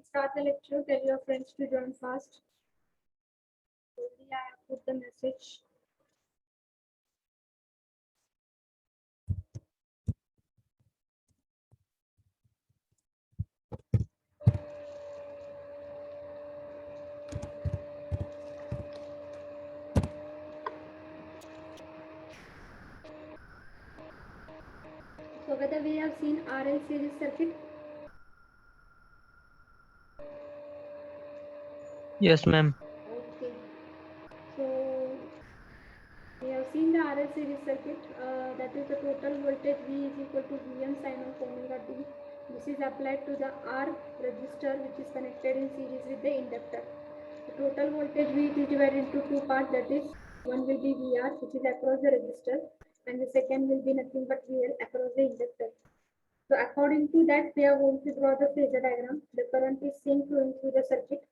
Start the lecture. Tell your friends to join fast. Already I have put the message. So whether we have seen RL series circuit? Yes, ma'am. Okay. So we have seen the RL series circuit. That is the total voltage V is equal to Vm sin of omega t. This is applied to the R resistor which is connected in series with the inductor. The total voltage V is divided into two parts. That is, one will be VR which is across the resistor, and the second will be nothing but VL across the inductor. So according to that, we are going to draw the phasor diagram. The current is seen flowing through the circuit.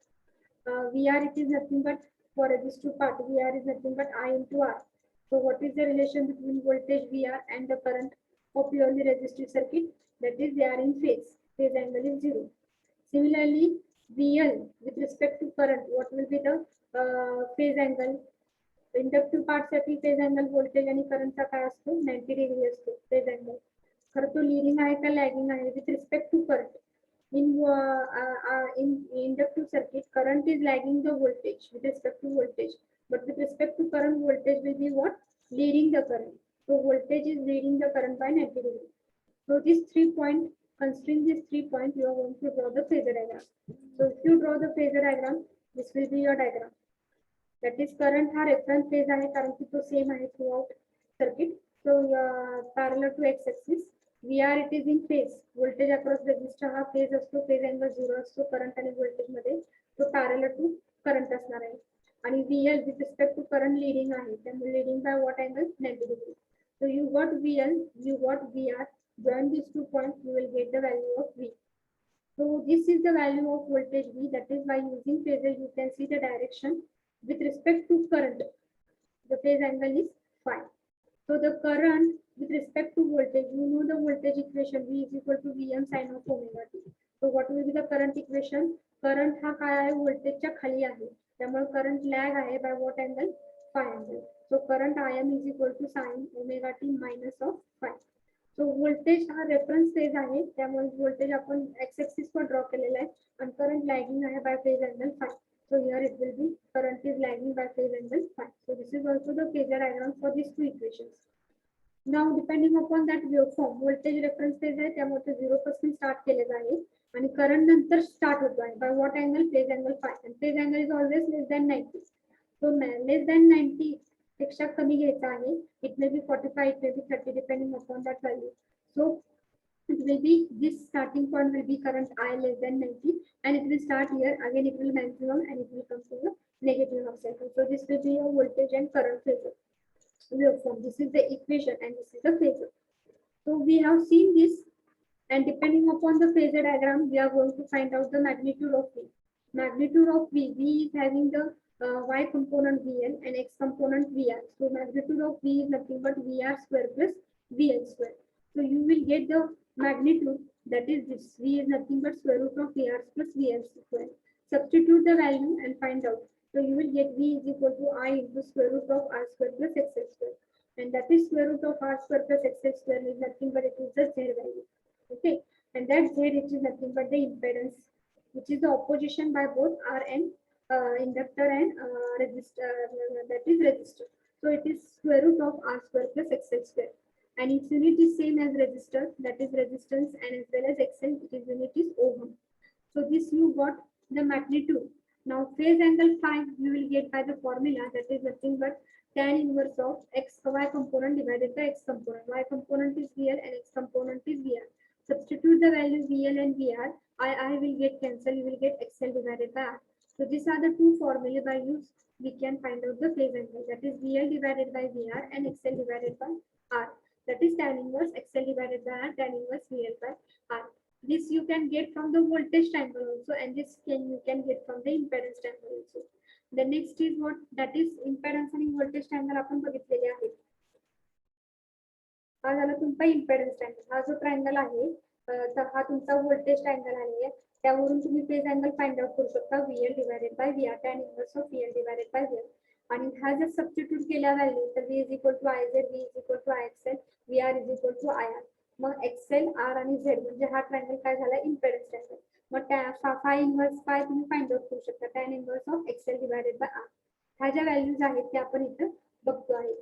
VR it is nothing but for resistive part. VR is nothing but I into R. So what is the relation between voltage VR and the current of purely resistive circuit? That is, they are in phase. Phase angle is 0. Similarly, VL with respect to current, what will be the phase angle? Inductive पार्टसाठी phase angle voltage आणि करंटचा काय असतो 90 degree असतो phase angle. खरं तो leading आहे का लॅगिंग आहे with respect to current. In inductive circuit, current is lagging the voltage with respect to voltage, but with respect to current, voltage will be what? Leading the current. So voltage is leading the current by 90 degrees. So these 3 points, considering these 3 points, you are going to draw the phasor diagram. So if you draw the phasor diagram, this will be your diagram. That is, current हा reference phase आहे कारण की तो same आहे throughout circuit. So parallel to x axis. VR it is in phase. Voltage across resistor हा phase असतो, phase angle 0 असतो current आणि voltage मध्ये. तो parallel to current असणार आहे. आणि VL with respect to current leading आहे, त्यामुळे leading by what angle? 90 degree. So you got VL, you got VR. Join these 2 points, you will get the value of V. So this is the value of voltage V. That is, by using phasor you can see the direction with respect to current. The phase angle is phi. So the current with respect to voltage, you know the voltage equation V is equal to Vm sin of omega t. So what will be the current equation? Current हा काय आहे व्होल्टेजच्या खाली आहे, त्यामुळे current lag आहे by what angle? Phi angle. So current Im is equal to sin omega t minus of phi. So voltage हा reference phase आहे, त्यामुळे व्होल्टेज आपण एक्स एक्सिस वर ड्रॉ केलेला आहे आणि करंट लॅगिंग आहे bye phase angle five. So here it will be current is lagging by phase angle phi. So this is also the phasor diagram for these two equations. Now depending upon that waveform, voltage reference phase आहे त्यामुळे ते 0 पासून start केलेलं आहे आणि current नंतर start होतो आहे by what angle? Phase angle phi. And phase angle is always less than 90. So less than 90 पेक्षा कमी घ्यायचा आहे. It may be 45, it may be 30 depending upon that value. So it will be, this starting point will be current I less than 90, and it will start here again, it will maximum and it will come to the negative half cycle. So this will be your voltage and current phasor waveform. This is the equation and this is the phasor. So we have seen this, and depending upon the phasor diagram we are going to find out the magnitude of V. Magnitude of V is having the y component Vn and x component Vr. So magnitude of V is nothing but Vr square plus Vn square. So you will get the magnitude, that is this V is nothing but square root of Vr plus Vn square. Substitute the value and find out. So you will get V is equal to I into square root of R square plus XL square. And that is square root of R square plus XL square is nothing but it is the Z value. Okay. And that Z it is nothing but the impedance, which is the opposition by both R and inductor and resistor, that is resistor. So it is square root of R square plus XL square. And its unit is same as resistor, that is resistance, and as well as XL, its unit is ohm. So this you got the magnitude. Now phase angle phi you will get by the formula, that is nothing but tan inverse of x y component divided by x component. Y component is VL and x component is VR. Substitute the values VL and VR. I will get cancel, you will get XL divided by R. So these are the two formulae by use we can find out the phase angle, that is VL divided by VR and XL divided by R. That is tan inverse XL divided by R, tan inverse VL by R. This you can get from the voltage triangle also, and this you can get from the impedance triangle also. The next is what, that is impedance आणि voltage triangle आपण बघितलेले आहेत. हा झाला तुमचा impedance triangle. हा जो triangle आहे तर हा तुमचा voltage triangle आहे. त्यावरून तुम्ही फेज अँगल फाइंड आउट करू शकता VL divided by VR, tan inverse of VL divided by VR. आणि हा जर सबस्टिट्यूट केला व्हॅल्यू तर V is equal to IZ, V is equal to IXL, VR is equal to IR. मग XL, R आणि Z म्हणजे हा triangle काय झाला, इम्पेडन्स ट्रायंगल. मग फाय इनवर्स फाय तुम्ही फाइंड आउट करू शकता, tan inverse of XL divided by R. ह्या ज्या व्हॅल्यूज आहेत त्या आपण इथं बघतो आहे,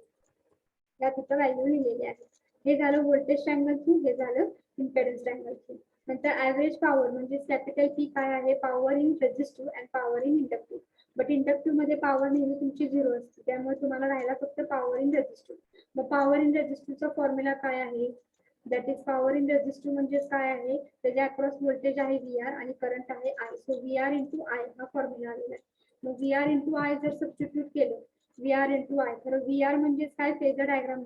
त्या तिथं व्हॅल्यू लिहिलेली आहे. हे झालं व्होल्टेज ट्रायंगल थ्रू, हे झालं इम्पेडन्स ट्रायंगल थ्रू. नंतर ऍव्हरेज पॉवर म्हणजे कॅपिटल P काय आहे, power in resistive and power in inductive. But inductive मध्ये पॉवर नेहमी तुमची 0 असते, त्यामुळे तुम्हाला राहायला फक्त पॉवर इन रेझिस्टिव्ह. मग पॉवर इन रेझिस्टिव्हचा फॉर्म्युला काय आहे, that is power in resistive म्हणजे काय आहे, त्याच्या अक्रॉस व्होल्टेज आहे VR आणि करंट आहे I. So VR into I हा फॉर्म्युला आलेला आहे. मग VR इंटू I जर सबस्टिट्यूट केलं, VR इंटू I, तर VR म्हणजे काय, फेजर डायग्राम,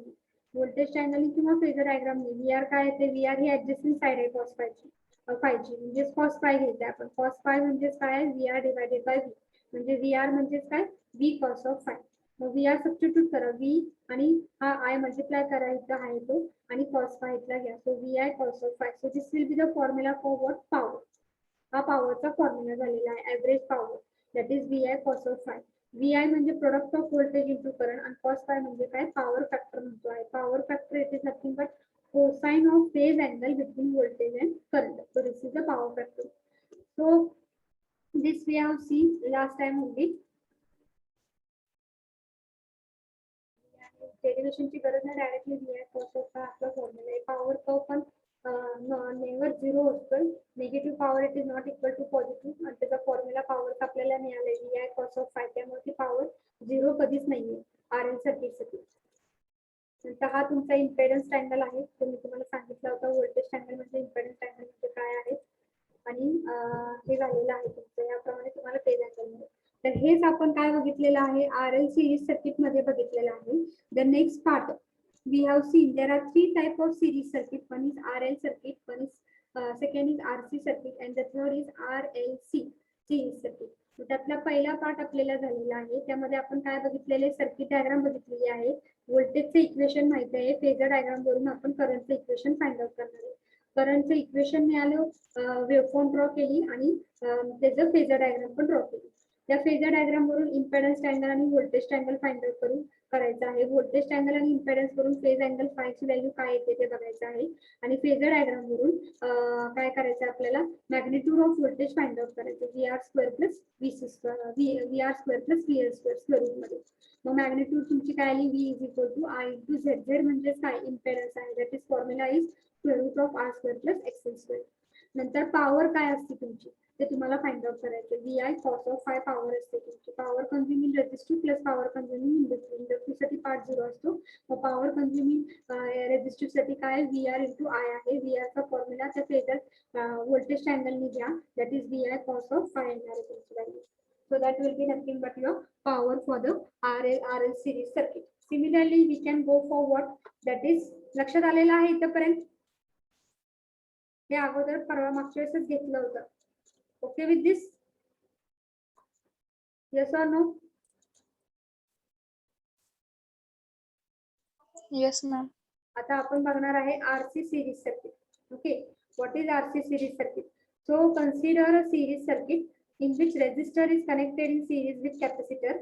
व्होल्टेज ट्रायंगल किंवा फेजर डायग्राम नाही. VR काय येते, VR ही ऍडजस्टिंग साइड आहे cos फायची, म्हणजे cos फाय घ्यायचं आपण. cos फाय म्हणजे काय, VR डिवायडेड बाय V, म्हणजे VR म्हणजे काय, V cos of five. Mug VR substitute करा, V आणि हा I मल्टिप्लाय करा, इथं आहे तो, आणि cos फाय इथला घ्या. सो VI cos of five. So this will be the formula for what, power. हा पॉवरचा फॉर्म्युला झालेला आहे, average power, that is VI cos of five. VI म्हणजे product off voltage into current, आणि cos फाय म्हणजे काय, पॉवर फॅक्टर म्हणतो आहे. Power factor it is nothing but cosine of phase angle between voltage and current. So this is the power factor. So this we have seen last time only. Derivation ची गरज नाही, directly VI cos of phi आपला formula आहे. Power curve पण never 0 असतो, negative power it is not equal to positive, आणि त्याचा formula power आपल्याला मिळाला आहे VI cos ऑफ फाय. त्यामुळे ती पॉवर 0 कधीच नाहीये RL सर्किटसाठी. नंतर हा तुमचा इम्पेडन्स ट्रायंगल आहे, तो मी तुम्हाला सांगितला होता. व्होल्टेज ट्रायंगल म्हणजे इम्पेडन्स ट्रायंगल म्हणजे काय आहे, आणि हे झालेलं आहे तुमचं, याप्रमाणे तुम्हाला फेज अँगल मिळेल. तर हेच आपण काय बघितलेलं आहे, RL सिरीज सर्किट मध्ये बघितलेलं आहे. The next part we have seen there are 3 type of series circuit. One is RL circuit, one is second is RC circuit, and the third is RLC series circuit. त्यातला पहिला part आपल्याला झालेला आहे, त्यामध्ये आपण काय बघितलेले, सर्किट डायग्राम बघितलेली आहे, व्होल्टेजचे इक्वेशन माहिती आहे, फेजर डायग्राम वरून आपण करंटचे इक्वेशन फाइंड आउट करणार आहे. करंटचं इक्वेशन मिळालं, वेवफॉर्म ड्रॉ केली, आणि त्याचं फेजर डायग्राम पण ड्रॉ केली. त्या फेजर डायग्राम वरून इम्पेडन्स ट्रायंगल आणि व्होल्टेज ट्रायंगल फाइंड आउट करायचं आहे. व्होल्टेज ट्रायंगल आणि इम्पेडन्स वरून फेज अँगल फायची व्हॅल्यू काय येते ते बघायचं आहे, आणि फेजर डायग्राम वरून काय करायचं आपल्याला, magnitude of voltage find out करायचं, VR square plus VC square, VR square plus VL square square root मध्ये. मग मॅग्निट्यूड तुमची काय आली, V is equal to I into Z. Z म्हणजे काय, इम्पेडन्स आहे, that is formula is square root of R square plus XL square. नंतर power काय असते तुमची ते तुम्हाला फाइंड आउट करायचं, VI cos of phi power असते तुमची. Power consuming resistive plus power consuming inductive. Inductive साठी पार्ट 0 असतो. मग पॉवर कंझ्युमिंग रेझिस्टिव्ह साठी काय, VR इंटू I आहे. VR चा फॉर्म्युला त्या फेजर व्होल्टेज ट्रायंगलने घ्या, that is VI cos of phi येणार आहे तुमची value. So that will be nothing but your power for the RL series circuit. Similarly, we can go for what, that is, लक्षात आलेलं आहे इथपर्यंत. हे अगोदर परवा मागच्या वेळेसच घेतलं होतं. Okay with this, yes or no? Yes ma'am. आता आपण बघणार आहे RC series circuit. Okay, what is RC series circuit? So consider a series circuit in which resistor is connected in series with capacitor.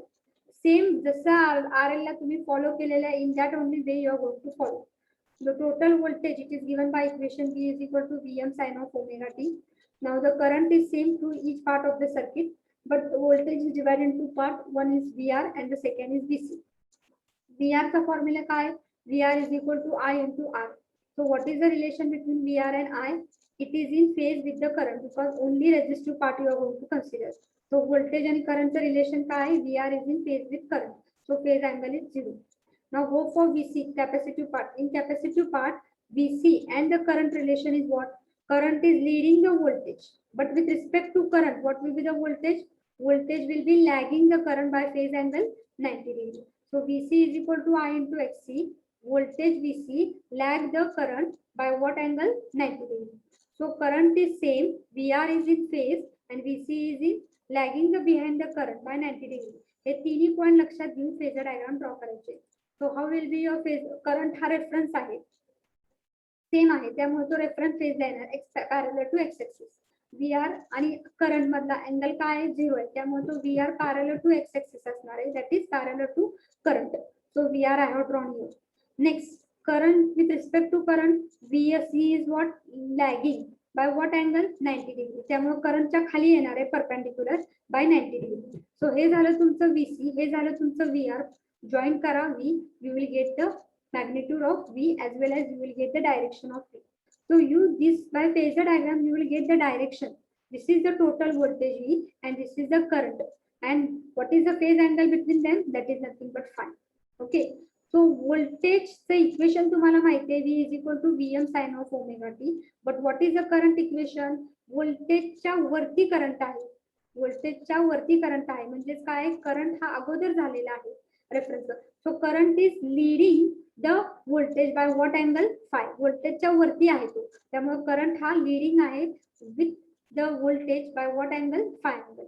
Same जसं RL ला तुम्ही follow केलेलं आहे, in that only way you are going to follow. The total voltage it is given by equation V is equal to Vm sin of omega t. Now the current is same through each part of the circuit, but the voltage is divided into part. One is VR and the second is VC. VR का formula काय? VR is equal to I into R. So what is the relation between VR and I? It is in phase with the current because only resistive part you are going to consider. So voltage and current relation काय? VR is in phase with current. So phase angle is 0. Now go for VC, capacitive part. In capacitive part, VC and the current relation is what? Current is leading the voltage. But with respect to current, what will be the voltage? Voltage will be lagging the current by phase angle 90 degree. So VC is equal to I into XC. Voltage VC lag the current by what angle? 90 degree. So current is same, VR is in phase and VC is in lagging the behind the current by 90 degree. हे तिन्ही point लक्षात घेऊन phasor diagram draw करायचे. So how will be your phase? Current हा reference आहे, same आहे, त्यामुळे तो reference phase ला येणार, parallel to X axis. V R आणि करंट मधला अँगल काय आहे 0 आहे, त्यामुळे तो V R parallel to X axis असणार आहे, that is parallel to current. So V R I have drawn here. Next current with respect to current VSC is what lagging by what angle 90 degree, त्यामुळे करंटच्या खाली येणार आहे perpendicular bye 90 degree. सो हे झालं तुमचं VC, हे झालं तुमचं VR. जॉईन करा V, you will get the magnitude of V as well as you will get the direction of V. So use this by phasor diagram, you will get the direction. This is the total voltage V and this is the current, and what is the phase angle between them, that is nothing but phi. Okay. So voltageचं equation तुम्हाला माहिती आहे, V is equal to Vm sin of omega t. But what is the current equation? व्होल्टेजच्या वरती current आहे, व्होल्टेजच्या वरती current आहे म्हणजे काय, करंट हा अगोदर झालेला आहे reference. So current is leading the voltage by what angle phi, व्होल्टेजच्या वरती आहे तो, त्यामुळे करंट हा लीडिंग आहे with the voltage by what angle phi angle.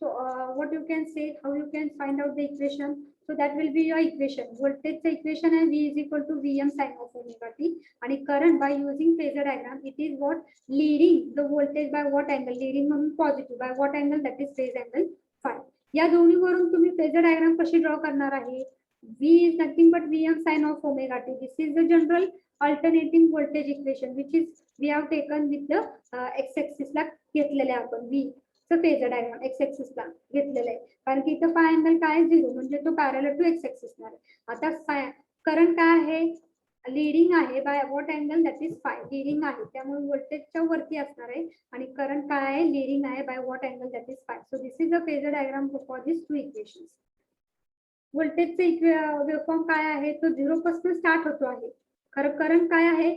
So what you can say, how you can find out the equation? So that will be your equation. Voltage equation and V is equal to Vm sin of omega t. And current by using phasor diagram, it is what leading the voltage by what angle? Leading म्हणून positive by what angle? That is phase angle phi. या दोन्हीवरून तुम्ही phasor diagram कशी draw करणार आहे? V is nothing but Vm sin of omega t. This is the general alternating voltage equation which is we have taken with the x-axis ला घेतलेले आपण V. Phasor diagram X axis ला घेतलेला आहे, कारण की इथं फाय अँगल काय 0 म्हणजे तो पॅरलल टू एक्स एक्सिस आहे. आता करंट काय आहे, लीडिंग आहे by what angle, that is five, leading आहे त्यामुळे व्होल्टेजच्या वरती असणार आहे, आणि करंट काय आहे, लीडिंग आहे by what angle, that is phi. So this is a phasor diagram for this two equations. व्होल्टेजचे वेव्हफॉर्म काय आहे, तो 0 पासून स्टार्ट होतो आहे. खरं करंट काय आहे,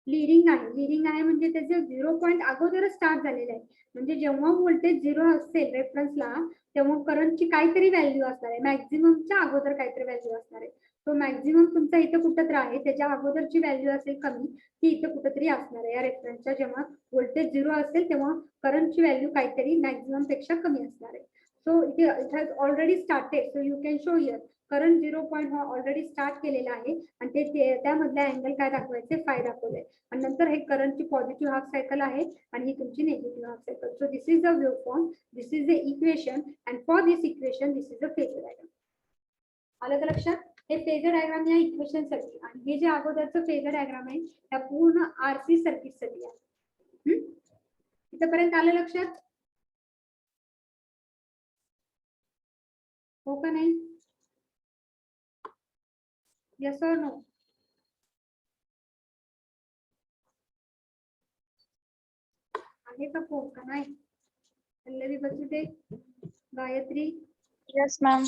लीडिंग आहे, लीडिंग आहे म्हणजे त्याचे 0 पॉईंट अगोदर स्टार्ट झालेलं आहे, म्हणजे जेव्हा व्होल्टेज 0 असेल रेफरन्सला तेव्हा करंटची काहीतरी व्हॅल्यू असणार आहे, मॅक्झिममच्या अगोदर काहीतरी व्हॅल्यू असणार आहे. तो मॅक्झिमम तुमचा इथं कुठंतरी आहे, त्याच्या अगोदरची व्हॅल्यू असेल कमी, ती इथं कुठंतरी असणार आहे. या रेफरन्सच्या जेव्हा व्होल्टेज 0 असेल तेव्हा करंटची व्हॅल्यू काहीतरी मॅक्झिमम पेक्षा कमी असणार आहे. So it has already started, so you can show here current 0 point हा ऑलरेडी स्टार्ट केलेला आहे आणि ते त्यामधला अँगल काय दाखवायचे, फाय दाखवलंय, आणि नंतर हे करंटची पॉझिटिव्ह हाफ सायकल आहे आणि ही तुमची negative half cycle. So this is the waveform, this is the equation, and for this equation this is the phasor diagram. आलं का लक्षात? हे फेजर डायग्राम या इक्वेशन साठी, आणि हे जे अगोदरचं फेजर डायग्राम आहे त्या पूर्ण आरसी सर्किट साठी आहे. इथपर्यंत आलं लक्षात? हो का नाही? Yes or no? आहे का फोन का नाही? पल्लवी बसुदे, गायत्री. Yes, ma'am.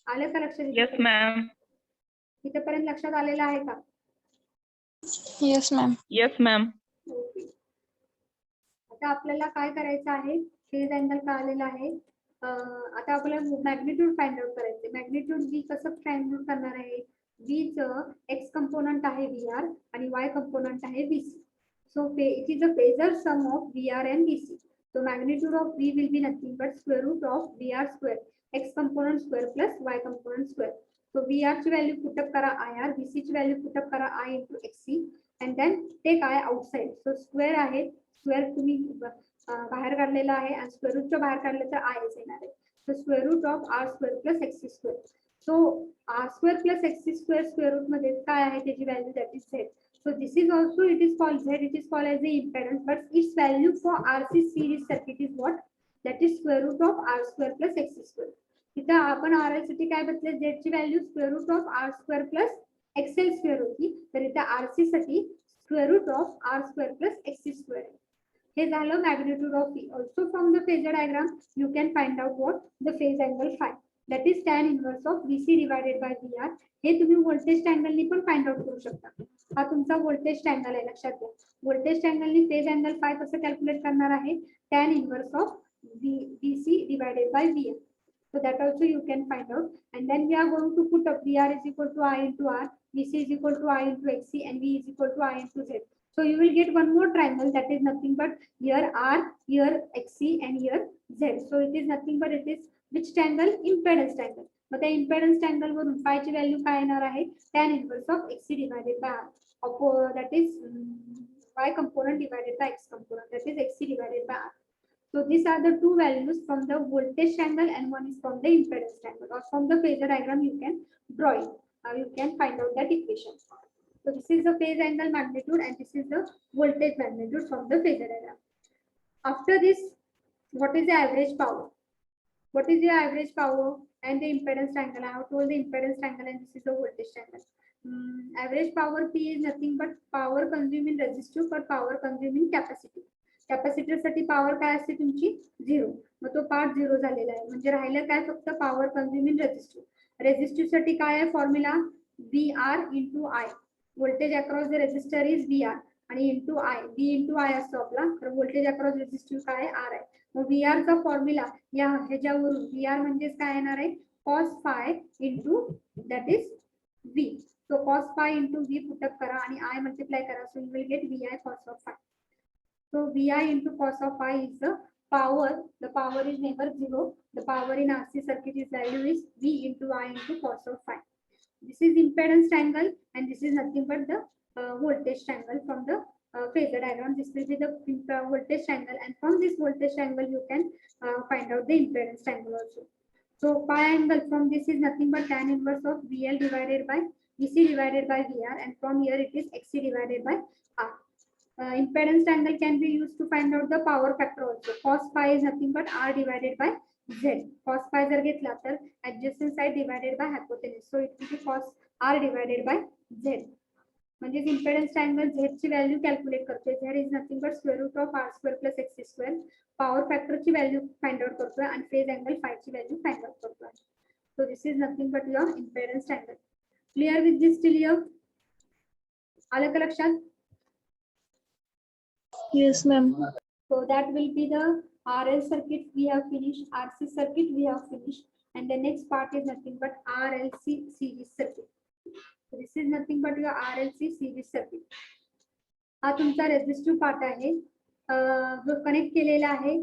आलं का लक्षात? Yes, ma'am. इथपर्यंत लक्षात आलेलं आहे का? Yes, ma'am. Yes, ma'am. Okay. आता आपल्याला काय करायचं आहे, फेज अँगल कळालेला आहे. आता आपल्याला मॅग्निट्यूड फाइंड आउट करायचे. मॅग्निट्यूड V कसं फाइंड आउट करणार आहे? V चं x कंपोनंट आहे VR आणि y कंपोनंट आहे VC. So it is a phasor sum of VR and VC. So magnitude of V will be nothing but square root of VR square, x component square plus y component square. So VR ची value put up करा IR, VC ची value put up करा I into XC, and then take I outside. So square आहे, square तुम्ही बाहेर काढलेला आहे आणि स्क्वेअर रूटच्या बाहेर काढलं तर आय येणार आहे. So square root of R square plus X square. So R square plus X square square root मध्ये काय आहे त्याची value, that is Z. So this is also, it is called Z, it is called as the impedance, but its value for RC series circuit is what? That is square root of R square plus X square. इथं आपण RL साठी काय बघितलं, Z ची value square root of R square plus XL square होती, तर इथं RC साठी square root of R square plus X square. हे झालं magnitude of V. Also from the phasor diagram you can find out what the phase angle phi, that is tan inverse of VC divided by VR. हे तुम्ही voltage अँगलनी पण find out करू शकता. हा तुमचा voltage angle आहे, लक्षात घ्या. Voltage अँगलनी phase angle फाय कसं कॅल्क्युलेट करणार आहे, tan inverse of VC divided by VR. So that also you can find out, and then we are going to put up VR is equal to I into R, VC is equal to I into XC, and V is equal to I into Z. So you will get one more triangle, that is nothing but here R, here XC, and here Z. So it is nothing but it is which triangle? Impedance triangle. मग त्या impedance triangle वरून phi ची value काय येणार आहे, tan inverse of XC divided by R. That is Y component divided by X component, that is Xc divided by R. So these are the two values from the voltage triangle and one is from the impedance triangle, or from the phasor diagram you can draw it. You can find out that equation. So this is the phase angle magnitude and this is the voltage magnitude from the phasor diagram. After this, what is the average power? What is the average power and the impedance triangle? I have told the impedance triangle and this is the voltage triangle. Average power P is nothing but power consumed in resistive per power consumed in capacity. Capacitor साठी power काय असते तुमची 0. मग तो part 0 झालेला आहे. म्हणजे राहिलं काय फक्त पॉवर कंझ्युम इन रेझिस्टिव्ह. रेझिस्टिव्ह साठी काय आहे formula VR into I. Voltage across the resistor is VR आणि इंटू आय. V इंटू आय असतो आपला. तर व्होल्टेज अक्रॉस रेझिस्टिव्ह काय आहे R आहे. मग VR चा फॉर्म्युला या ह्याच्यावरून VR म्हणजेच काय येणार आहे cos phi into that is V. So cos phi into V put up करा आणि I मल्टिप्लाय करा. So you will get VI cos of phi. So VI into cos of phi is the power. The power is never 0. The power in RC circuit is value is V into I into cos of phi. This is impedance triangle and this is nothing but the voltage triangle from the phasor diagram. This will be the voltage triangle and from this voltage triangle you can find out the impedance triangle also. So pi angle from this is nothing but tan inverse of VL divided by VC divided by VR and from here it is XC divided by R. Impedance triangle can be used to find out the power factor also. Cos phi is nothing but R divided by Z. Cos phi जर घेतला तर adjacent side divided by hypotenuse. So it will be cos R divided by Z. म्हणजे impedance triangle Z ची value calculate करतोय. Z is nothing but square root of R square plus X square. Power factor ची value find out करतोय आणि phase angle phi ची value find out करतोय. So this is nothing but your impedance triangle. Clear with this till here? आलं का लक्षात? Yes, ma'am. So that will be the RL circuit we have finished, RC circuit we have finished, and the next part is nothing but RLC series circuit. So this is nothing but your RLC series circuit. हा तुमचा resistive part आहे जो connect केलेला आहे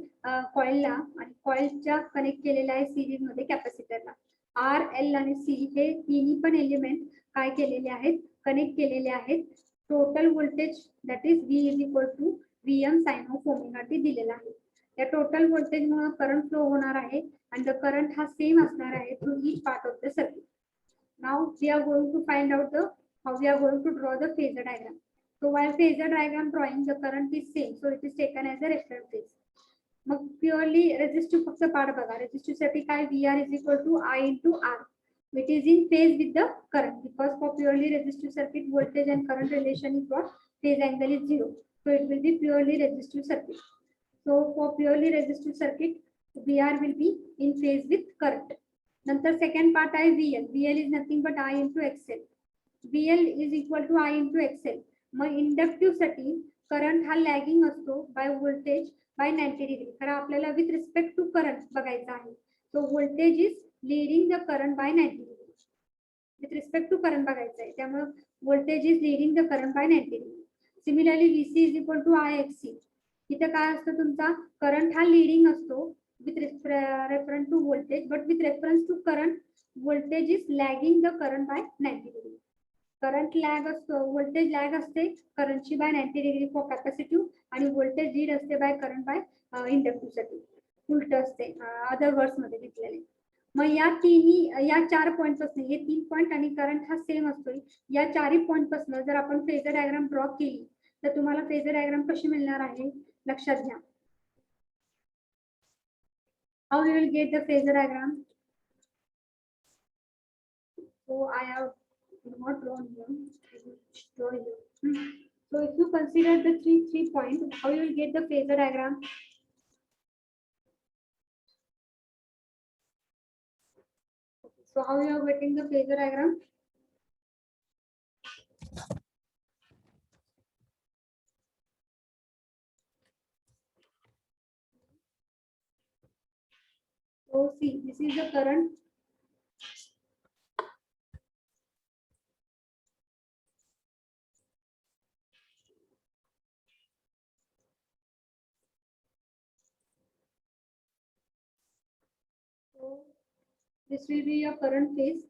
कॉइलला आणि कॉइलच्या connect केलेला आहे series मध्ये कॅपॅसिटरला. R, L आणि C हे तिन्ही पण एलिमेंट काय केलेले आहेत कनेक्ट केलेले आहेत. Total voltage that is V is equal to VM sin of omega t दिलेला आहे. या टोटल व्होल्टेज मुळे करंट फ्लो होणार आहे आणि द करंट हा सेम असणार आहे through each part of the circuit. Now we are going to find out the how we are going to draw the phasor diagram. So while phasor diagram drawing the current is same, so it is taken as a reference phase. Mug purely resistive फक्त part बघा. Resistive साठी काय VR is equal to I into R, which is in phase with the current because for purely resistive circuit voltage and current relation is what phase angle is 0. So it will be purely resistive circuit. So for purely resistive circuit, VR will be in phase with current. नंतर second part आहे VL. VL is nothing but I into XL. VL is equal to I into XL. मग inductive साठी current हा lagging असतो by voltage by 90 degree. कारण आपल्याला with respect to current बघायचा आहे. So voltage is leading the current by 90 degree. With respect to current बघायचं आहे त्यामुळे voltage is leading the current by 90 degree. Similarly VC is equal to IXC. इथं काय असतं तुमचा करंट हा लीडिंग असतो with reference to voltage but with reference to current voltage is lagging the current by 90 degree. Current lag असतो voltage lag असते करंटची bye 90 degree for capacitive आणि व्होल्टेज लीड असते बाय करंट बाय इंडक्टिव्ह साठी. उलट असते other words मध्ये घेतलेले. मग या तिन्ही या 4 पॉइंट पासून हे 3 पॉइंट आणि करंट हा सेम असतो. या 4 पॉइंट पासून जर आपण फेजर डायग्राम ड्रॉ केली तर तुम्हाला फेजर डायग्राम कशी मिळणार आहे लक्षात घ्या. How you will get the phasor diagram. So I have not drawn here. I will draw here. So if you consider the three points, how you will get the phasor diagram? So how you are getting the phasor diagram? So see, this is the current. So this will be your current phase.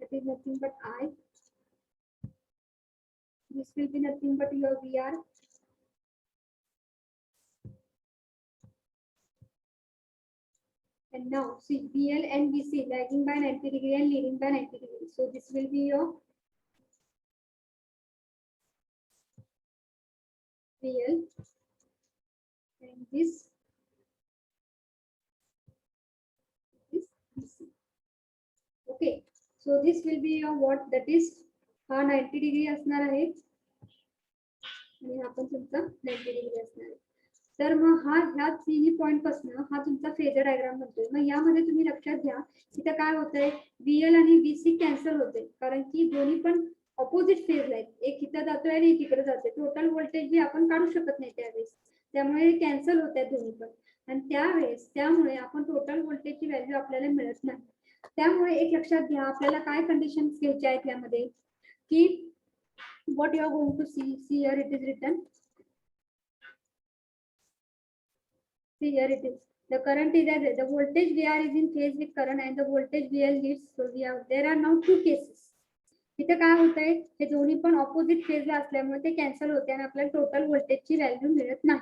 That is nothing but I. this will be nothing but your VR. And now see VL and VC lagging by 90 degree and leading by 90 degree. So this will be your VL and this is VC. Okay, so this will be your what, that is हा 90 degree असणार आहे आणि हा पण तुमचा 90 degree असणार आहे. तर मग हा ह्या तिन्ही पॉइंट पासून हा तुमचा फेजर डायग्राम बनतोय. मग यामध्ये तुम्ही लक्षात घ्या इथं काय होतंय, VL आणि VC कॅन्सल होते कारण की दोन्ही पण ऑपोजिट फेजला आहेत. एक इथं जातोय आणि एक इकडे जातोय. टोटल व्होल्टेज जी आपण काढू शकत नाही त्यावेळेस, त्यामुळे कॅन्सल होत आहेत दोन्ही पण. आणि त्यामुळे आपण टोटल व्होल्टेजची व्हॅल्यू आपल्याला मिळत नाही. त्यामुळे एक लक्षात घ्या आपल्याला काय कंडिशन घ्यायच्या आहेत यामध्ये की what you are going to see here it is written. See here it is. The current is as the voltage VR is in phase with current and the voltage VL leads. So there are now two cases. इथे काय होतंय, हे दोन्ही पण opposite फेजला असल्यामुळे ते cancel होते आणि आपल्याला टोटल व्होल्टेजची व्हॅल्यू मिळत नाही.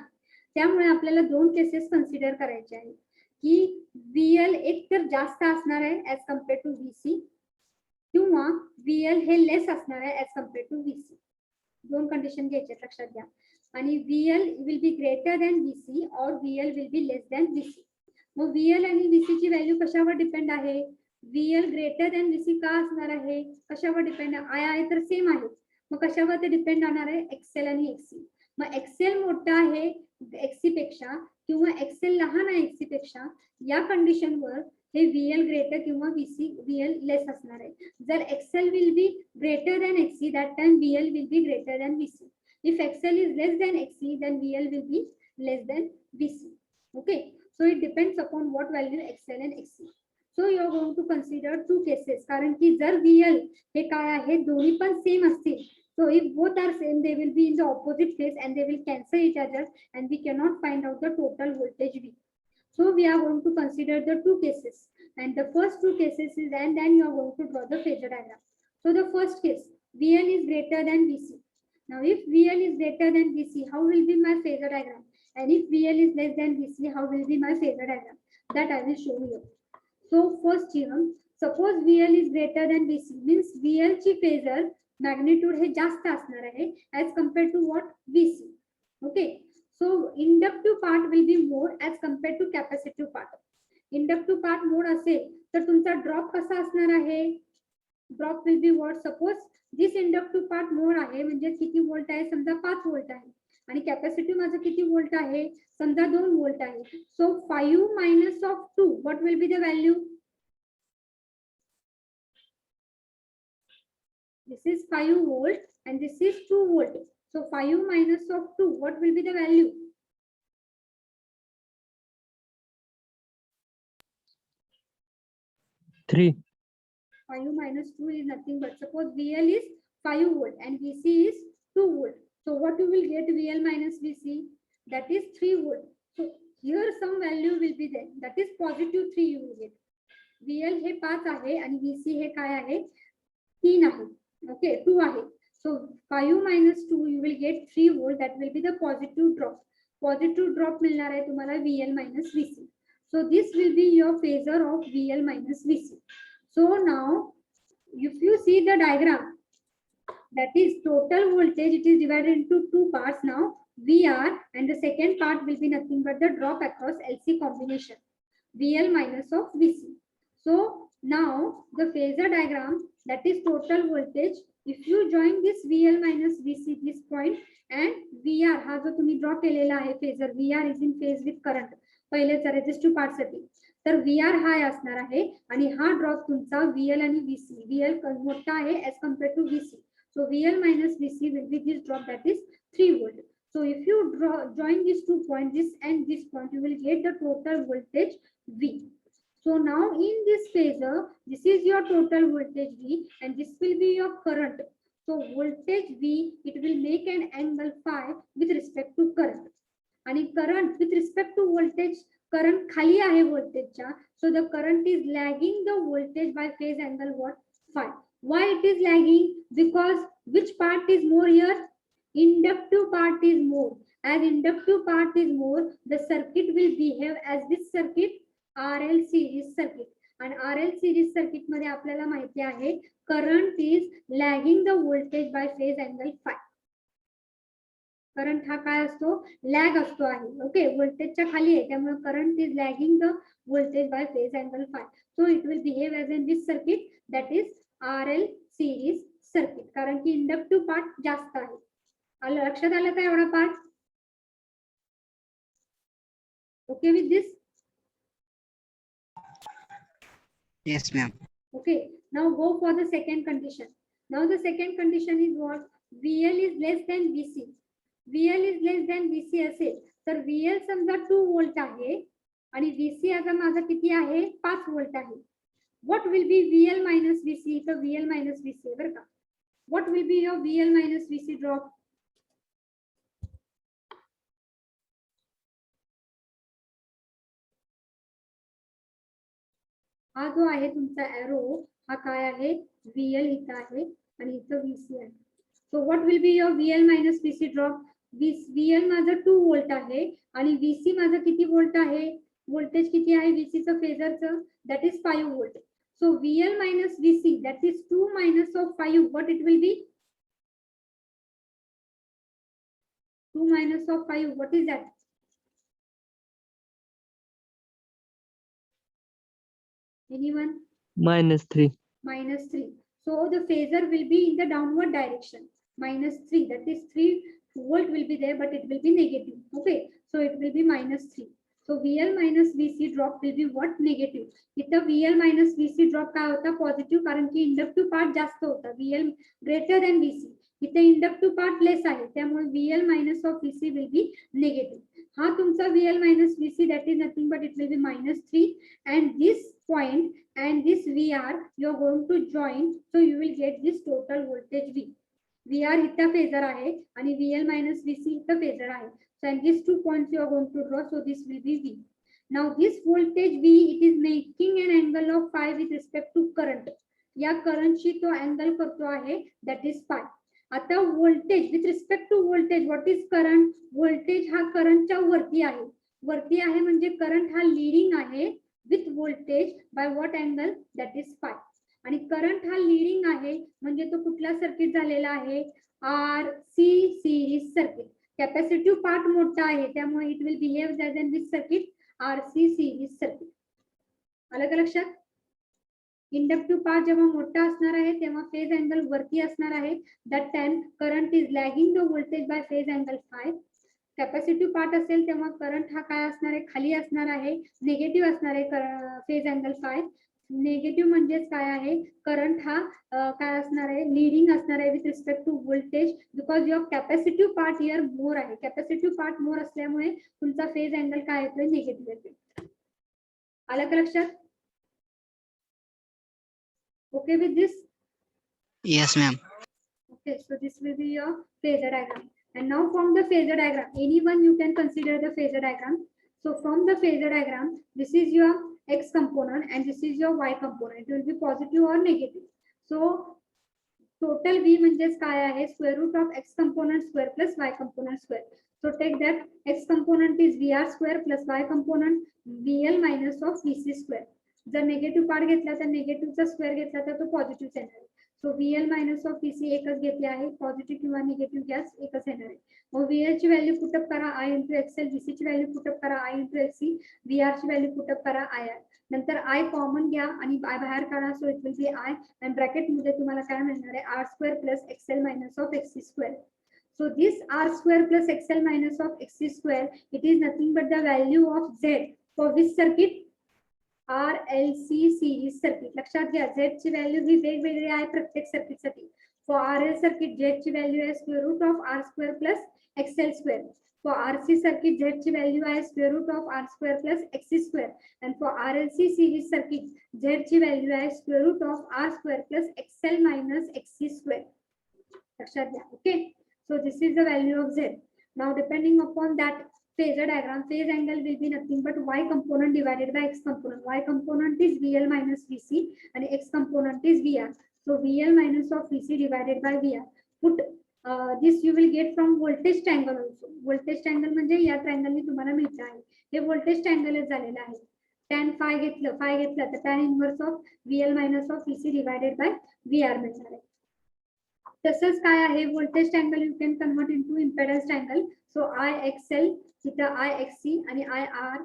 त्यामुळे आपल्याला दोन केसेस कन्सिडर करायचे आहेत की VL एक तर जास्त असणार आहे ऍज कम्पेअर टू VC किंवा VL हे लेस असणार आहे ऍज कम्पेअर टू VC. दोन कंडिशन घ्यायचे लक्षात घ्या. आणि VL will be greater than VC or VL will be less than VC. मग VL आणि VC ची व्हॅल्यू कशावर डिपेंड आहे, VL greater than VC का असणार आहे, कशावर डिपेंड आहे तर सेम आहे. मग कशावर ते डिपेंड राहणार आहे, XL आणि XC. मग XL मोठा आहे XC पेक्षा किंवा XL लहान आहे XC पेक्षा, या कंडिशनवर हे VL ग्रेटर किंवा VL लेस असणार आहे. जर XL will be greater than XC, that time VL will be greater than VC. If XL is less than XC, then VL will be less than VC. Okay, so it depends upon what value XL and XC. So you are going to consider two cases. कारण की जर VL हे काय आहे दोन्ही पण same असतील, so if both are same, they will be in the opposite phase and they will cancel each other and we cannot find out the total voltage V. So we are going to consider the two cases, and the first two cases is, and then you are going to draw the phasor diagram. So the first case, VL is greater than VC. Now if VL is greater than VC, how will be my phasor diagram? And if VL is less than VC, how will be my phasor diagram? That I will show you. So first here, suppose VL is greater than VC, means VL ची phasor magnitude हे जास्त असणार आहे as compared to what, VC. Okay, so inductive part will be more as compared to capacitive part. Inductive part more असेल तर तुमचा drop कसा असणार आहे, drop will be what, suppose this inductive part more आहे म्हणजे किती वोल्ट आहे, समजा 5 वोल्ट आहे आणि कॅपॅसिटिव्ह माझं किती वोल्ट आहे, समजा 2 वोल्ट आहे. सो 5 minus of 2, what will be the value? This is 5 volt and this is 2 volt. So 5 minus of 2, what will be the value? 3. 5 minus 2 is nothing but, suppose VL is 5 volt and VC is 2 volt. So what you will get, VL minus VC, that is 3 volt. So here some value will be there, that is positive 3 you will get. VL हे 5 आहे आणि VC हे काय आहे, 3 आहे. Okay, 2 आहे. So 5 minus 2 you will get 3 volt, that will be the positive drop. Positive drop मिळणार आहे तुम्हाला VL minus VC. So this will be your phasor of VL minus VC. So now if you see the diagram, that is total voltage, it is divided into two parts now, VR, and the second part will be nothing but the drop across LC combination, VL minus of VC. So now the phasor diagram, that is total voltage, if you join this VL minus VC, this point, and VR हा जो तुम्ही draw केलेला आहे phasor, VR is in phase with current, पहिलेचा resistive part साठी, तर VR हाय असणार आहे आणि हा ड्रॉप तुमचा VL आणि VC, VL मोठा आहे as compared to VC. So VL minus VC will be this drop, that is 3 volt. So if you join these 2 points, this and this point, you will get the total voltage V. So now in this phasor, this is your total voltage V and this will be your current. So voltage V, it will make an angle phi with respect to current. And current with respect to voltage, current खाली आहे voltage, so the current is lagging the voltage by phase angle what, phi. Why it is lagging? Because Which part is more here? Inductive part is more. As inductive part is more, the circuit will behave as this circuit, RL series circuit. And RL series circuit मध्ये आपल्याला माहिती आहे current is lagging the voltage by phase angle phi. Current हा काय असतो? Lag असतो आहे. Okay, व्होल्टेजच्या खाली आहे, त्यामुळे current is lagging the voltage by phase angle phi. So it will behave as in this circuit, that is RL series circuit. कारण की इंडक्टिव्ह पार्ट जास्त आहे. लक्षात आलं का एवढा part? Okay with this? Yes, ma'am. Okay, now go for the second condition. Now the second condition is what? VL is less than VC. VL is less than VC असेल तर VL समजा 2 volt आहे आणि VC आता माझा किती आहे? 5 volt आहे. What will be VL minus VC? तर VL minus VC आहे बरं का. What will be your VL minus VC drop? हा जो आहे तुमचा एरो हा काय आहे? VL इथं आहे आणि इथं VC आहे. So what will be your VL minus VC drop? VL माझं 2 व्होल्ट आहे आणि VC माझं किती व्होल्ट आहे? व्होल्टेज किती आहे VC चं फेजरचं? That is 5 volt. So VL minus VC that is 2 minus of 5. What it will be? 2 minus of 5. What is that? Anyone? -3. Minus 3. So the phasor will be in the downward direction. -3. That is 3 volt will be there, but it will be negative. Okay. So it will be -3. So VL minus VC drop will be what? Negative. इथं VL minus VC drop काय होता? Positive, कारण की inductive part जास्त होता. VL greater than VC. इथे inductive part less आहे, त्यामुळे VL minus of VC will be negative. हा तुमचा VL minus VC, that is nothing but it will be -3, and this point and this VR you are going to join, so you will get this total voltage V. VR इथं phasor आहे आणि VL minus VC इथं phasor आहे. So and these 2 points you are going to draw, so this will be V. Now this voltage V, it is making an angle of phi with respect to current. या करंटशी तो angle करतो आहे, that is phi. आता voltage with respect to voltage, what is current? Voltage हा करंटच्या वरती आहे. वरती आहे म्हणजे करंट हा लीडिंग आहे with voltage by what angle? That is phi. आणि करंट हा लीडिंग आहे म्हणजे तो कुठला सर्किट झालेला आहे? RC series circuit. Capacitive part मोठा आहे त्यामुळे it will behave as in this circuit, RC series circuit. आलं का लक्षात? इंडक्टिव्ह पार्ट जेव्हा मोठा असणार आहे तेव्हा फेज अँगल वरती असणार आहे. That time current is lagging the voltage by phase angle five. Capacitive part असेल तेव्हा करंट हा काय असणार आहे? खाली असणार आहे, निगेटिव्ह असणार आहे फेज अँगल फाय. निगेटिव्ह म्हणजेच काय आहे? करंट हा काय असणार आहे? लीडिंग असणार आहे with respect to voltage, because your capacitive part here more आहे. कॅपॅसिटिव्ह पार्ट मोर असल्यामुळे तुमचा फेज अँगल काय येतोय? निगेटिव्ह येतोय. आलं का लक्षात? Okay with this? Yes, ma'am. Okay, so this will be your phasor diagram. And now from the phasor diagram, anyone you can consider the phasor diagram. So from the phasor diagram, this is your X component and this is your Y component. It will be positive or negative. So total V म्हणजेच काय आहे? Square root of X component square plus Y component square. So take that X component is VR square plus Y component VL minus of VC square. जर negative part घेतला तर नेगेटिव्हचा square घेतला तर तो positive येणार आहे. सो VL मायनस ऑफ VC एकच घेतले आहे, पॉझिटिव्ह किंवा निगेटिव्ह गॅस एकच येणार आहे. मग VL ची व्हॅल्यू पुटअप करा I into XL, VC ची व्हॅल्यू पुटअप करा I into XC, VR ची व्हॅल्यू पुटअप करा IR. नंतर I कॉमन घ्या आणि I बाहेर काढा, सो इट विल बी I आणि ब्रॅकेट मध्ये तुम्हाला काय मिळणार आहे? R square plus XL minus of XC square. So this R square plus XL minus of XC square, it is nothing but the value of Z for which circuit? RLC series circuit. लक्षात घ्या, Z ची value ही वेगवेगळी आहे प्रत्येक circuit साठी. For RL circuit Z ची value आहे square root of R square plus XL square. For RC circuit Z ची व्हॅल्यू आहे square root of R square plus XC square. And for RLC series circuit Z ची value आहे square root of R square plus XL minus XC square. लक्षात घ्या. Okay, so this is the value of Z. Now depending upon that phasor diagram, phase angle will be nothing but Y component divided by X component. Y component is VL minus VC and X component is VR. So VL minus of VC divided by VR. put this you will get from voltage triangle also. voltage triangle म्हणजे या ट्रायंगलने तुम्हाला मिळत आहे. हे voltage triangle झालेलं आहे. tan phi घेतलं तर tan inverse of VL minus of VC divided by VR मिळणार आहे. तसंच काय आहे voltage triangle you can convert into impedance triangle. So IXL इथं IXC आणि IR.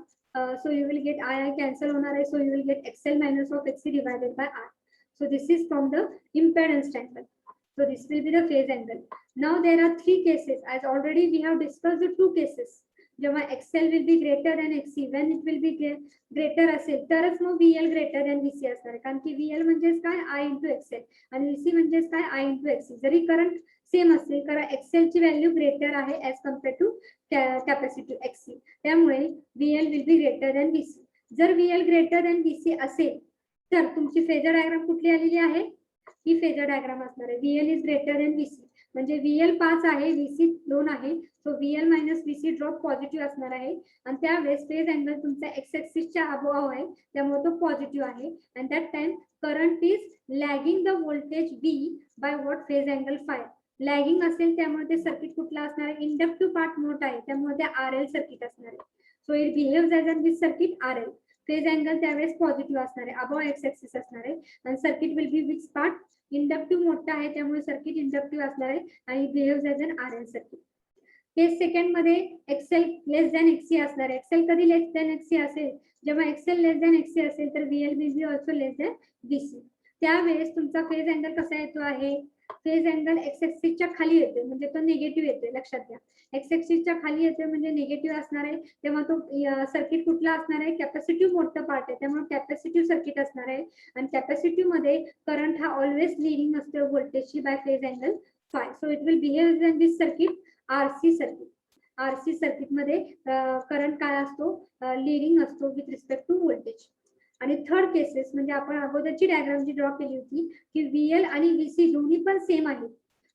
So you will get II cancel होणार आहे. So you will get XL minus of XC divided by R. So this is from the impedance triangle. So this will be the phase angle. Now there are three cases. As already we have discussed the two cases. जेव्हा XL will be greater than XC, when it will be greater असेल तरच मग VL greater than VC असणार आहे. कारण की VL म्हणजेच काय I into XL आणि VC म्हणजेच काय I into XC. Zari current same असेल कारण XL ची व्हॅल्यू ग्रेटर आहे as compared to capacity XC. त्यामुळे VL will be greater than VC. जर VL greater than VC असेल तर तुमची फेजर डायग्राम कुठली आलेली आहे? ही फेजर डायग्राम असणार आहे. VL is greater than VC म्हणजे VL 5 आहे, VC 2 आहे. सो VL minus VC drop positive असणार आहे आणि त्यावेळेस फेज अँगल तुमचा एक्स ऍक्सिसच्या अबोव आहे त्यामुळे तो पॉझिटिव्ह आहे. And that time current is lagging the voltage V by what phase angle five. Lagging असेल त्यामुळे ते सर्किट कुठला असणार आहे? इंडक्टिव्ह पार्ट मोठा आहे त्यामुळे ते RL सर्किट असणार आहे. So it behaves as an this circuit RL. Phase angle त्यावेळेस पॉझिटिव्ह असणार आहे, अबोव एक्स ऍक्सिस असणार आहे आणि circuit will be which part? Inductive मोठा आहे त्यामुळे सर्किट इंडक्टिव्ह असणार आहे आणि behaves as an RL circuit. Case second मध्ये XL लेस दॅन XC असणार आहे. XL कधी लेस दॅन XC असेल? जेव्हा XL लेस दॅन XC असेल तर VL will be also less than VC. त्यावेळेस तुमचा फेज अँगल कसा येतो आहे? फेज अँगल एक्स ऍक्सिसच्या खाली येतोय म्हणजे तो निगेटिव्ह येतोय. लक्षात घ्या, एक्स ऍक्सिसच्या खाली येतोय म्हणजे निगेटिव्ह असणार आहे. तेव्हा तो सर्किट कुठला असणार आहे? कॅपॅसिटिव्ह मोठं पार्ट आहे त्यामुळे कॅपॅसिटिव्ह सर्किट असणार आहे आणि कॅपॅसिटिव्ह मध्ये करंट हा ऑलवेज लिडिंग असतो व्होल्टेजची bye phase angle phi. So it will behave in this circuit RC circuit. RC circuit मध्ये करंट काय असतो? लिडिंग असतो विथ रिस्पेक्ट टू व्होल्टेज. आणि थर्ड केसेस म्हणजे आपण अगोदरची डायग्राम जी ड्रॉ केली होती की VL आणि VC दोन्ही पण सेम आहेत.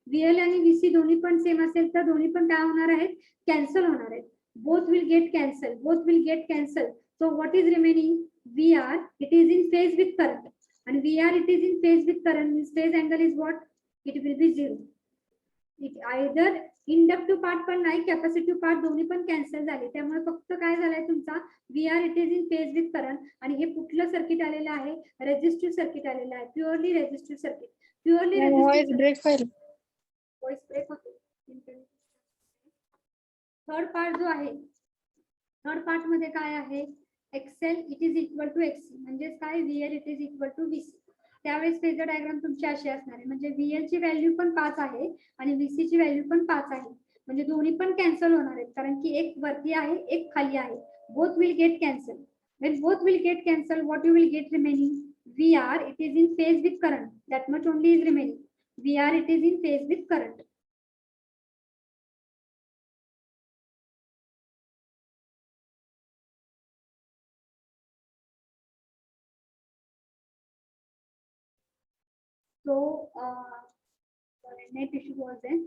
VL आणि VC दोन्ही पण सेम असेल तर दोन्ही पण काय होणार आहेत? कॅन्सल होणार आहेत. Both will get cancel. Both will get cancel. So what is remaining? VR it is in phase with current आणि VR it is in phase with current means phase angle is what? It will B 0. It either inductive part पण नाही, capacitive part दोन्ही पण cancel झाले त्यामुळे फक्त काय झालंय तुमचा VR it is in phase with current. आणि हे कुठलं सर्किट आलेलं आहे? रेझिस्टिव्ह सर्किट आलेलं आहे. Purely resistive circuit. Purely Voice break व्हायला. व्हॉइस ब्रेक होतो. थर्ड पार्ट जो आहे, थर्ड पार्ट मध्ये काय आहे? XL it is equal to XC म्हणजेच काय? VL it is equal to VC. त्यावेळेस फेजर डायग्राम तुमची अशी असणार आहे म्हणजे VL ची व्हॅल्यू पण 5 आहे आणि VC ची व्हॅल्यू पण 5 आहे म्हणजे दोन्ही पण कॅन्सल होणार आहेत कारण की एक वरती आहे एक खाली आहे. Both will get cancel. When both will get cancelled, what you will get remaining? VR it is in phase with current. That much only is remaining. VR it is in phase with current. So net issue was there.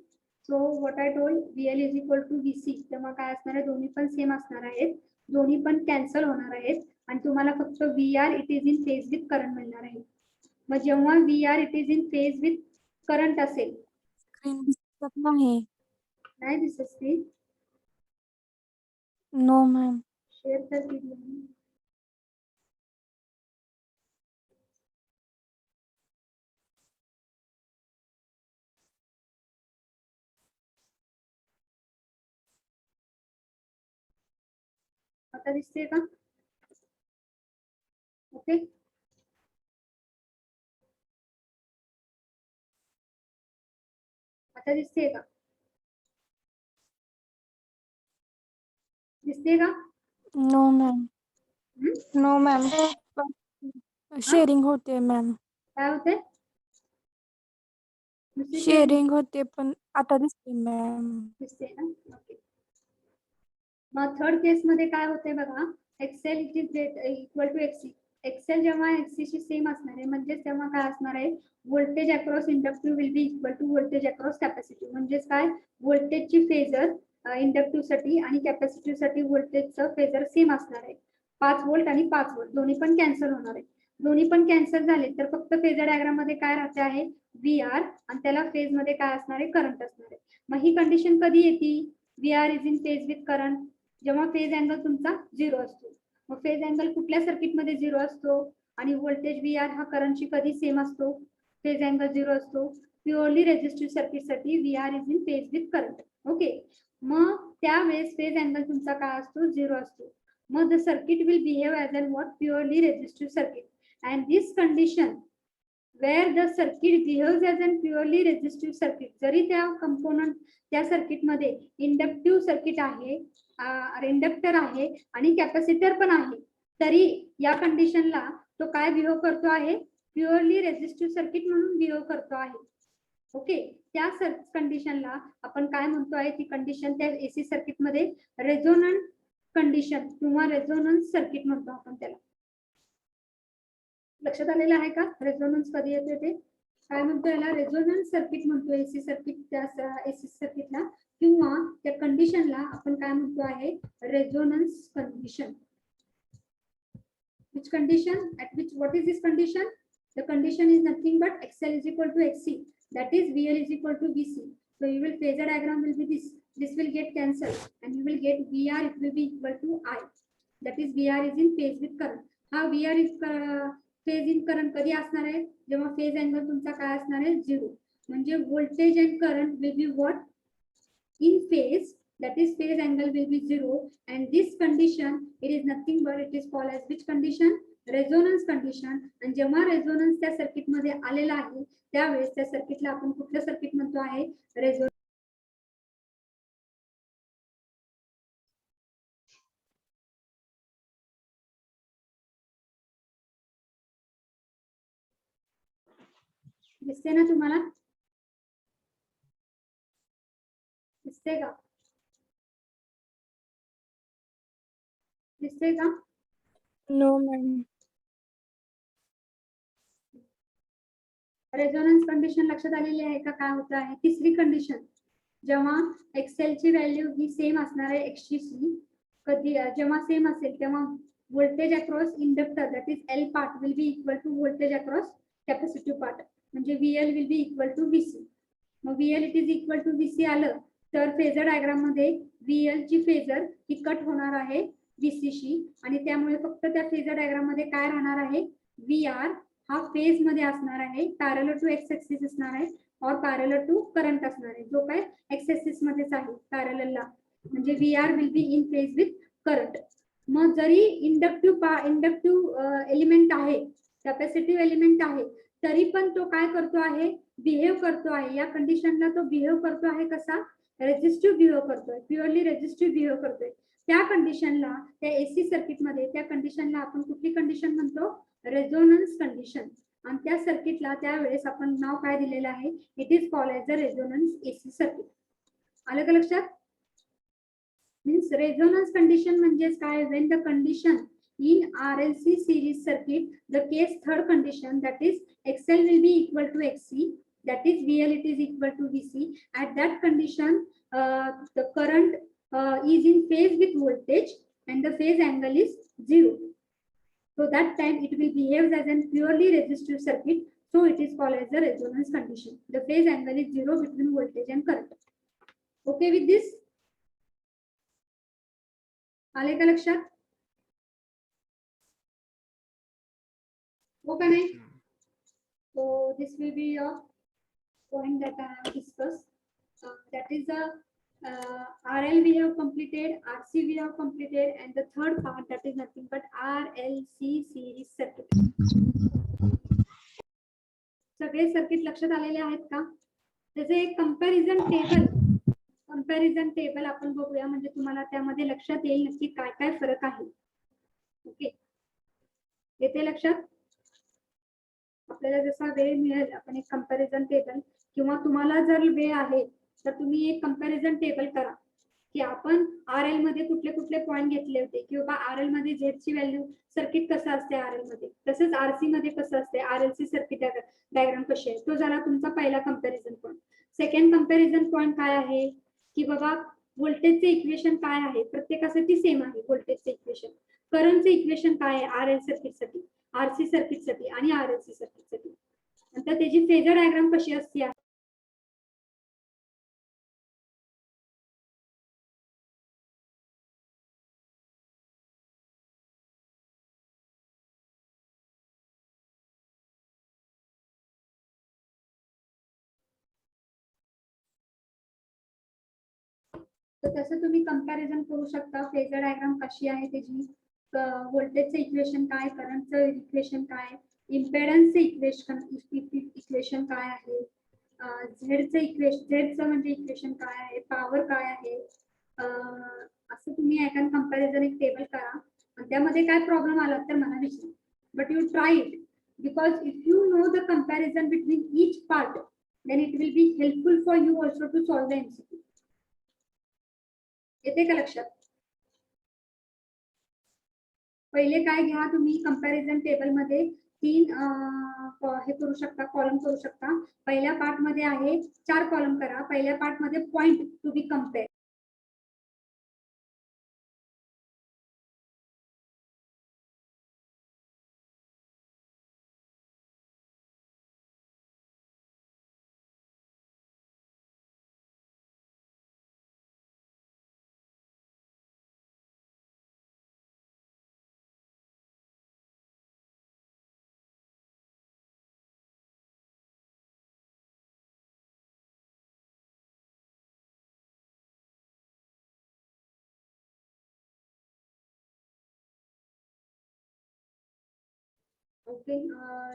So what I told, VL is equal to VC. तेव्हा काय असणार आहे? दोन्ही पण same असणार आहेत, दोन्ही पण कॅन्सल होणार आहेत आणि तुम्हाला फक्त VR it is in phase with current मिळणार आहे. मग जेव्हा VR it is in phase with current असेल, स्क्रीन दिसत नाही. नाही दिसत स्क्रीन? No ma'am. शेअर कर व्हिडिओ. आता दिसते का? ओके, आता दिसते का? दिसते का? No ma'am. No ma'am. Sharing होते मॅम. काय होते? शेअरिंग होते पण आता दिसते मॅम. दिसते ना? ओके. मग थर्ड केस मध्ये काय होते बघा, XL it is equal to XC. XL जेव्हा XC शी सेम असणार आहे म्हणजेच तेव्हा काय असणार आहे? Voltage across inductive will be equal to voltage across capacitive. म्हणजेच काय? व्होल्टेजची फेजर इंडक्टिव्ह साठी आणि कॅपॅसिटिव्ह साठी व्होल्टेजचं फेजर सेम असणार आहे. 5 व्होल्ट आणि 5 व्होल्ट दोन्ही पण कॅन्सल होणार आहे. दोन्ही पण कॅन्सल झाले तर फक्त फेजर डायग्राम मध्ये काय राहते आहे? व्ही आर आणि त्याला फेज मध्ये काय असणार आहे, करंट असणार आहे. मग ही कंडिशन कधी येते, V R is in phase with current, जेव्हा फेज अँगल तुमचा 0 असतो. मग फेज अँगल कुठल्या सर्किट मध्ये 0 असतो आणि व्होल्टेज व्ही आर हा करंटशी कधी सेम असतो, फेज अँगल 0 असतो. प्युअरली रेझिस्टिव्ह सर्किट साठी V R is in phase with current. Okay, मग त्यावेळेस फेज अँगल तुमचा काय असतो, 0 असतो. मग the circuit will behave as an what, purely resistive circuit. And this condition where the circuit behaves as an purely resistive circuit, जरी त्या component त्या सर्किट मध्ये इंडक्टिव्ह सर्किट आहे, इंडक्टर आहे आणि कॅपॅसिटर पण आहे, तरी या कंडिशनला तो काय बिहेव करतो आहे, प्युअरली रेझिस्टिव्ह सर्किट म्हणून बिहेव करतो आहे. ओके, त्या कंडिशनला आपण काय म्हणतो आहे, ती कंडिशन त्या एसी सर्किट मध्ये रेझोनंट कंडिशन किंवा रेझोनन्स सर्किट म्हणतो आपण त्याला. लक्षात आलेलं आहे का, रेझोनन्स कधी येते ते काय म्हणतो, याला रेझोनन्स सर्किट म्हणतो एसी सर्किट, त्या एसी सर्किटला किंवा त्या कंडिशनला आपण काय म्हणतो आहे, resonance condition. which condition, at which, what is this condition, the condition is nothing but XL is equal to XC, that is VL is equal to VC. So you will, phasor diagram will be this will get cancelled and you will get VR, it will be equal to I, that is VR is in phase with current. हा VR is phase in current कधी असणार आहे, जेव्हा phase angle तुमचा काय असणार आहे, 0. म्हणजे voltage and current will be what, in phase, that is phase angle will be 0, and this condition, it is nothing but it is called as which condition, resonance condition. आणि जेव्हा resonance त्या circuit मध्ये आलेला आहे त्यावेळेस त्या सर्किटला आपण कुठलं सर्किट म्हणतो आहे, रेझोनन्स. दिसते ना तुम्हाला, दिसते का, दिसते का? No ma'am. रेझोनन्स कंडिशन लक्षात आलेली आहे का, काय होत आहे. तिसरी कंडिशन, जेव्हा एक्सेल ची व्हॅल्यू ही सेम असणार आहे एक्सची सी, कधी जेव्हा सेम असेल तेव्हा voltage across inductor, that is L part, will be equal to voltage across capacitive part, म्हणजे VL will be equal to VC. मग VL it is equal to VC आलं तर फेजर डायग्राम मध्ये VL ची phasor ही cut होणार आहे VC she, आणि त्यामुळे फक्त त्या फेजर डायग्राम मध्ये काय राहणार आहे, VR हा फेज मध्ये असणार आहे, पॅरलल टू एक्स एक्सिस असणार आहे, और पॅरलल टू करंट असणार आहे, जो काय एक्स एक्सिस मध्येच आहे पॅरललला, म्हणजे VR will be in phase with current. Mug zari inductive element आहे, कॅपॅसिटिव्ह एलिमेंट आहे, तरी पण तो काय करतो आहे, बिहेव करतो आहे, या कंडिशनला तो बिहेव करतो आहे कसा, रेझिस्टिव्ह बिहेव करतोय, प्युअरली रेझिस्टिव्ह बिहेव करतोय. त्या कंडिशनला, त्या एसी सर्किट मध्ये त्या कंडिशनला आपण कुठली कंडिशन म्हणतो, रेझोनन्स कंडिशन. आणि त्या सर्किटला त्यावेळेस आपण नाव काय दिलेलं आहे, it is called as the resonance AC circuit. आलं का लक्षात? मीन्स रेझोनन्स कंडिशन म्हणजेच काय, when the condition in RLC series circuit, the case third condition, that is XL will be equal to XC, that is VL it is equal to VC. At that condition, the current is in phase with voltage and the phase angle is 0. So that time it will behave as a purely resistive circuit. So it is called as the resonance condition. The phase angle is 0 between voltage and current. Okay with this? आले का लक्षात? Okay, so this will be a point that I have discussed. That is the RL we have completed, RC we have completed, and the third part, that is nothing but RLC series circuit. सगळे circuit लक्षात आलेले आहेत का? त्याचे एक comparison table आपण बघूया, म्हणजे तुम्हाला त्यामध्ये लक्षात येईल नक्की काय काय फरक आहे. ओके, येते लक्षात? आपल्याला जसा वेळ मिळेल आपण एक कंपॅरिझन टेबल, किंवा तुम्हाला जर वेळ आहे तर तुम्ही एक कंपॅरिझन टेबल करा की आपण RL मध्ये कुठले कुठले पॉइंट घेतले होते, किंवा RL मध्ये Z ची व्हॅल्यू सर्किट कसं असते RL मध्ये, तसंच RC मध्ये कसं असते, RLC सर्किट डायग्राम कशी आहे, तो झाला तुमचा पहिला comparison point. Second comparison point काय आहे की बाबा व्होल्टेजचे इक्वेशन काय आहे, प्रत्येकासाठी सेम आहे व्होल्टेजचे इक्वेशन. करंटचे इक्वेशन काय आहे RL सर्किटसाठी, RC सर्किटसाठी आणि RLC सर्किटसाठी. आता त्याची फेजर डायग्राम कशी असते तर तसं तुम्ही कंपॅरिझन करू शकता फेजर डायग्राम कशी आहे त्याची व्होल्टेजचं इक्वेशन काय करंटचं इक्वेशन काय इम्पेडन्सचं इक्वेशन काय आहे झेडचं म्हणजे इक्वेशन काय आहे पॉवर काय आहे असं तुम्ही एखादं कंपॅरिझन एक टेबल करा आणि त्यामध्ये काय प्रॉब्लेम आला तर मला विचारा but you try it because if you know the comparison between each part then it will be helpful for you also to solve the MCQ. येते का लक्षात पहिले काय घ्या तुम्ही कंपॅरिझन टेबल मध्ये 3 हे करू शकता कॉलम करू शकता पहिल्या पार्ट मध्ये आहे 4 कॉलम करा पहिल्या पार्ट मध्ये point to be compare Okay,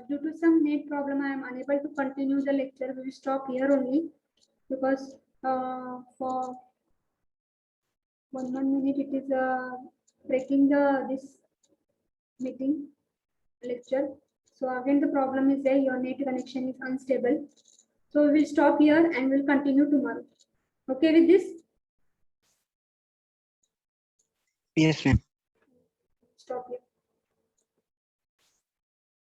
due to some net problem, I am unable to continue the lecture. We will stop here only because for 1 minute it is breaking this meeting lecture. So again, the problem is there. Your net connection is unstable. So we will stop here and we'll continue tomorrow. Okay with this? Yes, ma'am.